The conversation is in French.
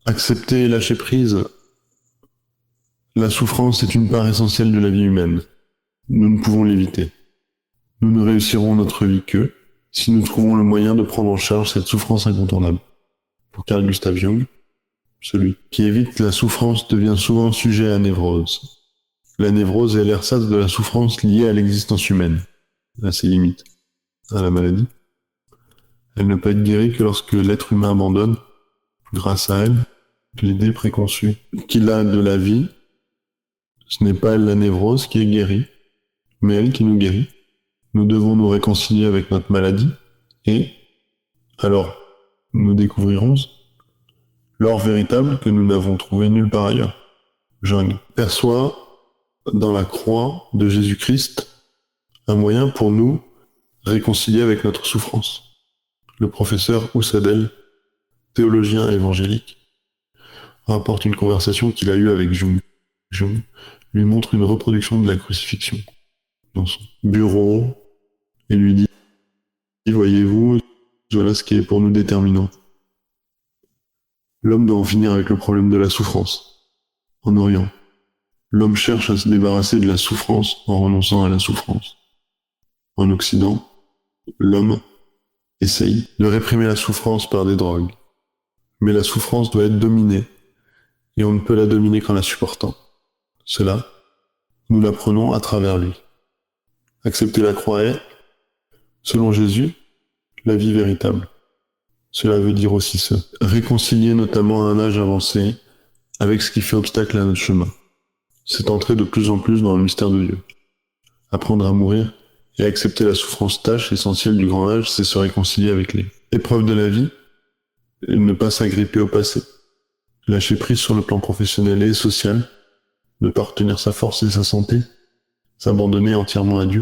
Accepter et lâcher prise. La souffrance est une part essentielle de la vie humaine. Nous ne pouvons l'éviter. Nous ne réussirons notre vie que si nous trouvons le moyen de prendre en charge cette souffrance incontournable. Pour Carl Gustav Jung, celui qui évite la souffrance devient souvent sujet à névrose. La névrose est l'ersatz de la souffrance liée à l'existence humaine, à ses limites, à la maladie. Elle ne peut être guérie que lorsque l'être humain abandonne, grâce à elle, l'idée préconçue qu'il a de la vie. Ce n'est pas elle la névrose qui est guérie, mais elle qui nous guérit. Nous devons nous réconcilier avec notre maladie, et alors nous découvrirons l'or véritable que nous n'avons trouvé nulle part ailleurs. Jung perçoit dans la croix de Jésus-Christ un moyen pour nous réconcilier avec notre souffrance. Le professeur Husserl, théologien évangélique, rapporte une conversation qu'il a eue avec Jung. Jung lui montre une reproduction de la crucifixion dans son bureau et lui dit « Voyez-vous, voilà ce qui est pour nous déterminant. L'homme doit en finir avec le problème de la souffrance. En Orient, l'homme cherche à se débarrasser de la souffrance en renonçant à la souffrance. En Occident, l'homme essaye de réprimer la souffrance par des drogues. Mais la souffrance doit être dominée, et on ne peut la dominer qu'en la supportant. Cela, nous l'apprenons à travers lui. Accepter la croix est, selon Jésus, la vie véritable. Cela veut dire aussi se réconcilier notamment à un âge avancé avec ce qui fait obstacle à notre chemin. C'est entrer de plus en plus dans le mystère de Dieu. Apprendre à mourir et accepter la souffrance tâche essentielle du grand âge, c'est se réconcilier avec les épreuves de la vie et ne pas s'agripper au passé. Lâcher prise sur le plan professionnel et social, ne pas retenir sa force et sa santé, s'abandonner entièrement à Dieu.